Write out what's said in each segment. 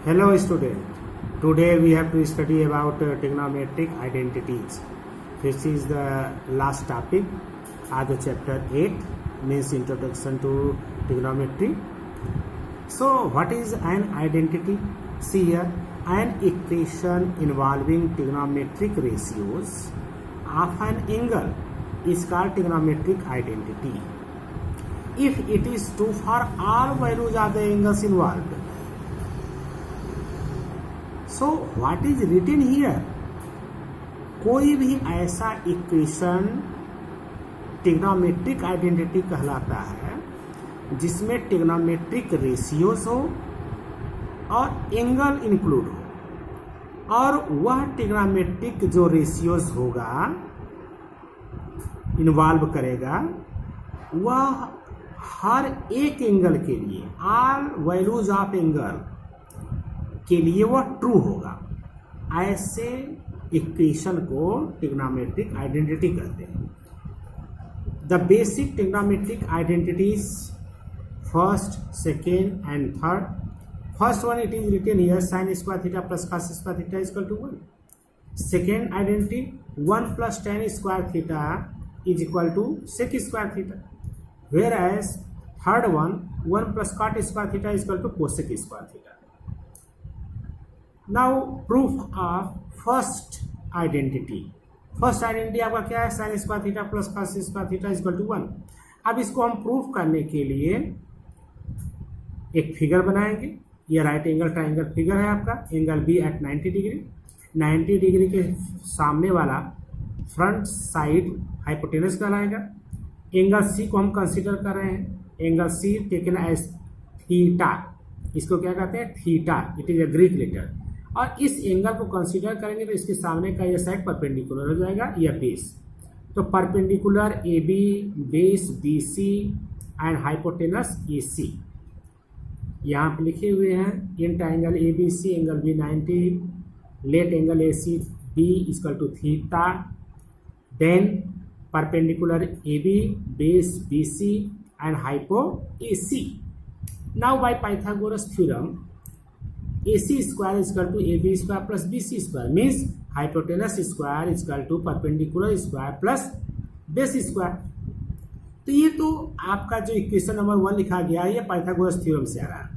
Hello student. Today we have to study about trigonometric identities. This is the last topic of the chapter 8, means introduction to trigonometry. So what is an identity? See here, an equation involving trigonometric ratios of an angle is called trigonometric identity. If it is true for all values of the angles involved. So what is written here? कोई भी ऐसा equation trigonometric identity कहलाता है जिसमें trigonometric ratios हो और angle include हो, और वह ट्रिग्नोमेट्रिक जो रेशियोज होगा इन्वॉल्व करेगा वह हर एक एंगल के लिए, ऑल वैल्यूज ऑफ एंगल के लिए वह ट्रू होगा। ऐसे इक्वेशन को ट्रिग्नोमेट्रिक आइडेंटिटी कहते हैं। The basic trigonometric identities first, second and third. First one it is written here, sin square theta plus cos square theta is equal to 1. Second identity, 1 plus tan square theta is equal to sec square theta. Whereas third one, 1 plus cot square theta is equal to cosec square theta. Now proof of first identity. First identity आपका क्या है? Sine square theta plus cos square theta is equal to 1. अब इसको हम proof करने के लिए एक फिगर बनाएंगे। ये राइट एंगल ट्राइंगल फिगर है आपका। Angle B at 90 degree, 90 degree के सामने वाला फ्रंट साइड हाइपोटेनस कहलाएगा। एंगल सी को हम कंसीडर कर रहे हैं। Angle C taken as theta, इसको क्या कहते हैं? Theta. It is a Greek letter. और इस एंगल को कंसीडर करेंगे तो इसके सामने का ये साइड परपेंडिकुलर हो जाएगा, यह बेस। तो perpendicular A B, base B C and hypotenuse A C यहाँ पे लिखे हुए हैं। In triangle A B C angle B 90, let angle A C B equal to theta, then perpendicular A B, base B C and hypo A C. Now by Pythagoras theorem AC square is equal to AB square plus BC square, means hypotenuse square is equal to perpendicular square plus base square. तो ये तो आपका जो equation number 1 लिखा गया है ये Pythagoras theorem से आ रहा है।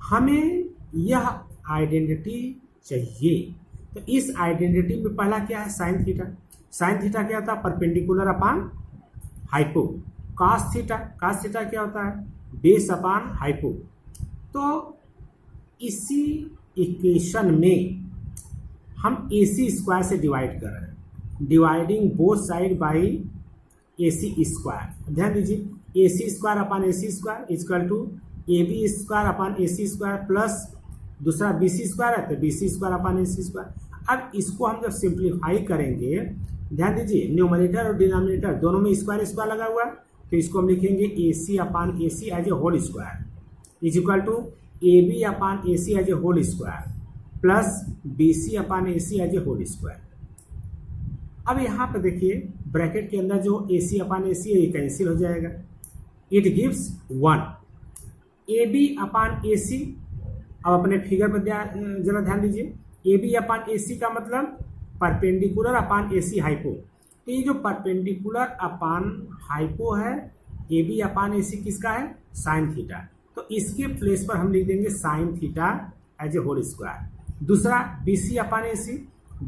हमें यह आइडेंटिटी चाहिए, तो इस आइडेंटिटी में पहला क्या है? Sine theta. साइन थीटा क्या होता है? Perpendicular upon hypo. Cos theta, cos theta क्या होता है? Base upon hypo. तो इसी इक्वेशन में हम AC स्क्वायर से डिवाइड कर रहे हैं, dividing both side by AC square. ध्यान दीजिए, AC square upon AC square equal to AB square upon AC square plus दूसरा BC स्क्वायर है तो BC square upon AC square. अब इसको हम जब सिंप्लीफाई करेंगे, ध्यान दीजिए न्यूमरेटर और डिनोमिनेटर दोनों में स्क्वायर स्क्वायर लगा हुआ है, तो इसको हम लिखेंगे AC upon AC as a whole square is equal to AB upon AC as a whole square plus BC upon AC as a whole square. अब यहाँ पे देखिए ब्रैकेट के अंदर जो AC अपान AC है ये कैंसिल हो जाएगा। It gives 1। AB upon AC, अब अपने फिगर पर जरा ध्यान दीजिए। AB अपान AC का मतलब परपेंडिकुलर अपान AC हाइपो। तो ये जो परपेंडिकुलर अपान हाइपो है, AB अपान AC किसका है? Sine theta. तो इसके प्लेस पर हम लिख देंगे sine theta as a whole square. दूसरा BC upon AC,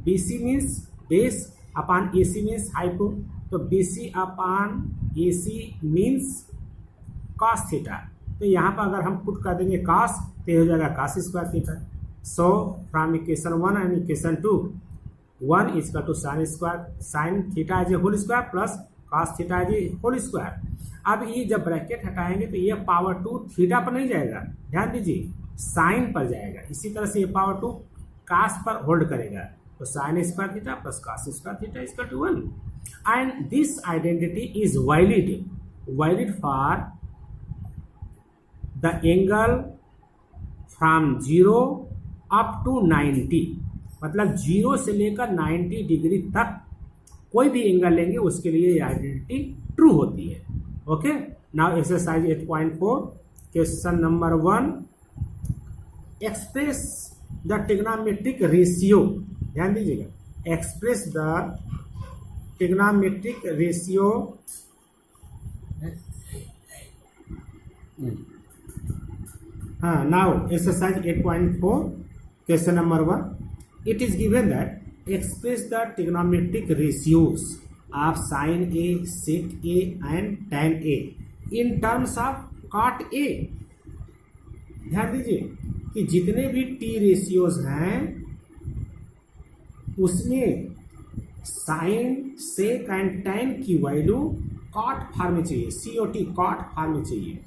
BC means base upon AC means hypo, तो BC upon AC means cos theta. तो यहाँ पर अगर हम पुट कर देंगे कॉस तो ये हो जाएगा cos square theta. So from equation 1 and equation 2, 1 is equal to sine square sine theta as a whole square plus cos theta as a whole square. अब ये जब ब्रैकेट हटाएंगे तो ये पावर 2 थीटा पर नहीं जाएगा, ध्यान दीजिए साइन पर जाएगा। इसी तरह से ये पावर 2 कास पर होल्ड करेगा, तो sine square theta plus cos square theta is equal to 1। And this identity is valid for the angle from 0 up to 90, मतलब 0 से लेकर 90 डिग्री तक कोई भी एंगल लेंगे उसके लिए ये आइडेंटिटी ट्रू होती है। Okay, now exercise 8.4 question number 1, express the trigonometric ratio, ध्यान दीजिएगा, express the trigonometric ratio now exercise 8.4 question number 1, it is given that express the trigonometric ratios of sin A, sec A and tan A in terms of cot A। ध्यान दीजिए कि जितने भी T ratios हैं उसमें sign, sec and tan की value cot form में चाहिए, COT कॉट फॉर्म में चाहिए।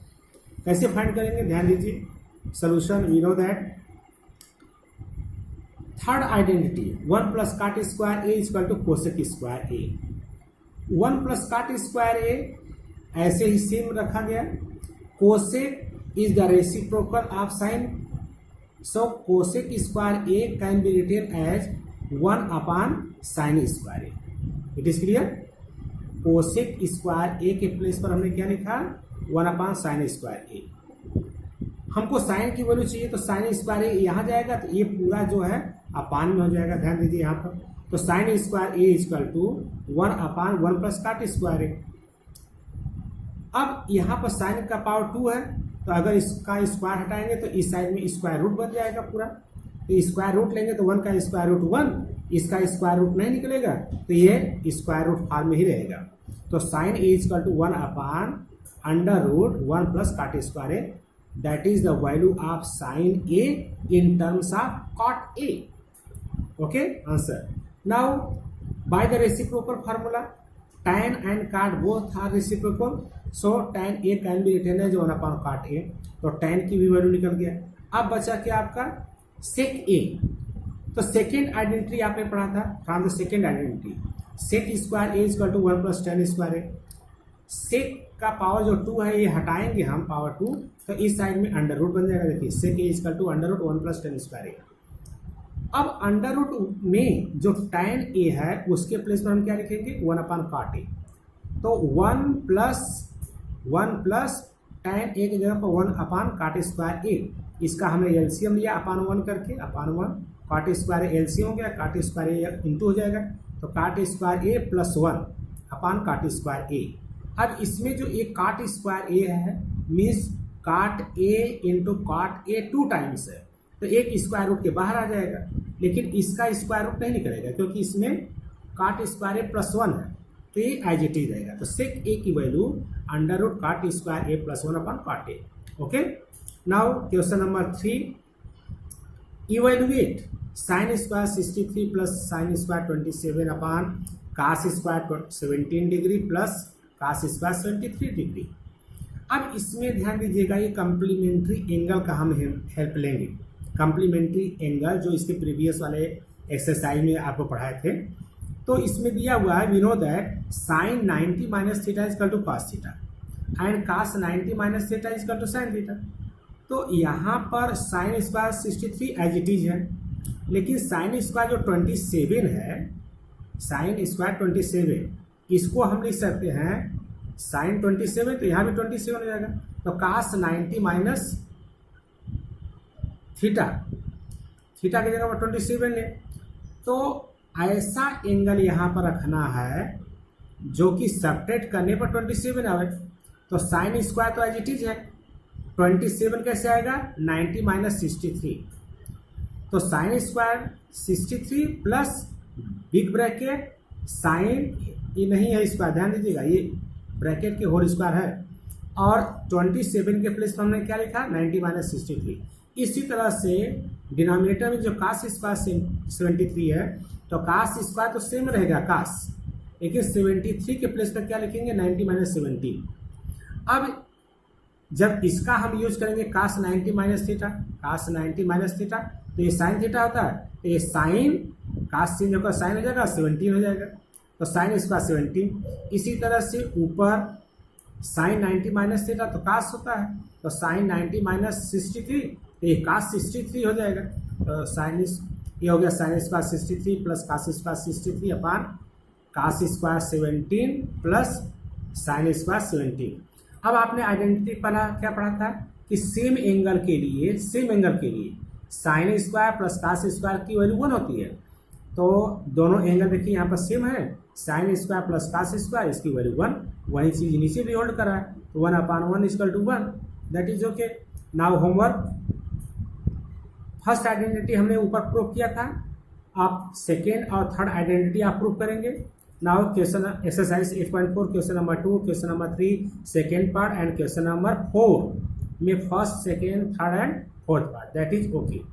कैसे फाइंड करेंगे, ध्यान दीजिए, solution we know that third identity 1 plus cot square A is equal to cosec square A। 1 plus cot square A ऐसे ही सेम रखा गया, cosec is the reciprocal of sin, so cosec square A can be written as 1 upon sin square A। it is clear, cosec square A के place पर हमने क्या लिखा, 1 upon sin square A। हमको sign की value चाहिए तो sine square ए यहाँ जाएगा तो ये पूरा जो है अपान में हो जाएगा, ध्यान दीजिए यहाँ पर, तो sine square A equal to 1 upon 1 plus cot square A. अब यहाँ पर साइन का पावर 2 है तो अगर इसका स्क्वायर हटाएंगे तो इस साइड में स्क्वायर रूट बन जाएगा पूरा, तो स्क्वायर रूट लेंगे तो 1 का स्क्वायर रूट 1, इसका स्क्वायर रूट नहीं निकलेगा तो ये स्क्वायर रूट फॉर्म में ही रहेगा। तो sine A equal to 1 upon under root 1 plus cot square A, that is the value of sin A in terms of cot A। okay, answer now by the reciprocal formula tan and cot both are reciprocal, so tan A can be written as 1 upon cot A, तो tan की भी value निकल गया। अब बचा क्या आपका sec A, तो सेकेंड आइडेंटिटी आपने पढ़ा था, from the second identity sec square A equal to 1 plus tan square A। sec का पावर जो 2 है ये हटाएंगे हम पावर 2 तो इस साइड में अंडर रूट बन जाएगा, देखिए sec A equal to under root 1 plus tan square A। अब अंडर रूट में जो tan A है उसके प्लेस पर हम क्या लिखेंगे, 1 अपॉन cot A, तो 1 प्लस tan A की जगह पर 1 अपॉन cot स्क्वायर A, इसका हमने एलसीएम लिया अपॉन 1 करके, अपॉन 1 cot स्क्वायर एलसीएम हो गया, cot स्क्वायर A इंटू हो जाएगा, तो cot square A plus 1 upon cot square A। अब इसमें जो एक cot स्क्वायर A है means cot A into cot A 2 times है, तो एक स्क्वायर रूट के बाहर आ जाएगा, लेकिन इसका स्क्वायर रूट नहीं निकलेगा क्योंकि इसमें cot स्क्वायर A प्लस 1 है, तो ये एज इट इज रहेगा। तो sec A की value under root cot square A plus 1 upon cot A। Okay, now question number 3, evaluate sine square 63 plus sine square 27 upon cos square 17 degree plus cos square 73 degree. अब इसमें ध्यान दीजिएगा, ये complementary angle का हम help लेंगे, complementary angle जो इसके प्रीवियस वाले एक्सरसाइज में आपको पढ़ाए थे। तो इसमें दिया हुआ है, we know that sine 90 minus theta is equal to cos theta and cos 90 minus theta is equal to sine theta. तो यहाँ पर sine square 63 as it is है, लेकिन साइन स्क्वायर जो 27 है, साइन स्क्वायर 27 इसको हम लिख सकते हैं साइन 27, तो यहाँ भी 27 हो जाएगा, तो cos 90 माइनस थीटा, थीटा की जगह पर 27 ले, तो ऐसा एंगल यहाँ पर रखना है जो कि सब्ट्रैक्ट करने पर 27 आवे, तो साइन स्क्वायर तो एज इट इज है, 27 कैसे आएगा, 90 माइनस 63, तो sine square 63 plus big bracket sine, ये नहीं है स्क्वायर, ध्यान दीजिएगा ये ब्रैकेट के होल स्क्वायर है, और 27 के प्लेस पर हमने क्या लिखा, 90 माइनस 63। इसी तरह से डिनोमिनेटर में जो cos स्क्वायर 73 है, तो cos स्क्वायर तो सेम रहेगा cos, लेकिन 73 के प्लेस पर क्या लिखेंगे, 90 माइनस 17। अब जब इसका हम यूज करेंगे cos 90 minus theta, cos 90 minus theta, तो ये साइन थीटा होता है, तो ये साइन cos चेंज होकर साइन हो जाएगा, 17 हो जाएगा, तो साइन स्क्वायर 17। इसी तरह से ऊपर साइन 90 माइनस थीटा तो cos होता है, तो साइन 90 माइनस 63, तो ये cos 63 हो जाएगा, तो साइन ये हो गया sign square 63 plus cos square 63 upon cos square 17 plus sine square 17। अब आपने आइडेंटिटी पढ़ा, क्या पढ़ा था कि सेम एंगल के लिए sine square plus cos square की वैल्यू 1 होती है। तो दोनों एंगल देखिए यहाँ पर सेम है, sine square plus cos square इसकी वैल्यू 1, वही चीज नीचे भी होल्ड करा है, तो 1/1 equal to 1, that is okay. Now homework, first identity हमने ऊपर प्रूव किया था, आप सेकेंड और थर्ड आइडेंटिटी आप प्रूव करेंगे। Now question exercise 8.4 question number 2, question number 3 second part and question number 4 में first, second, third and fourth part, that is okay.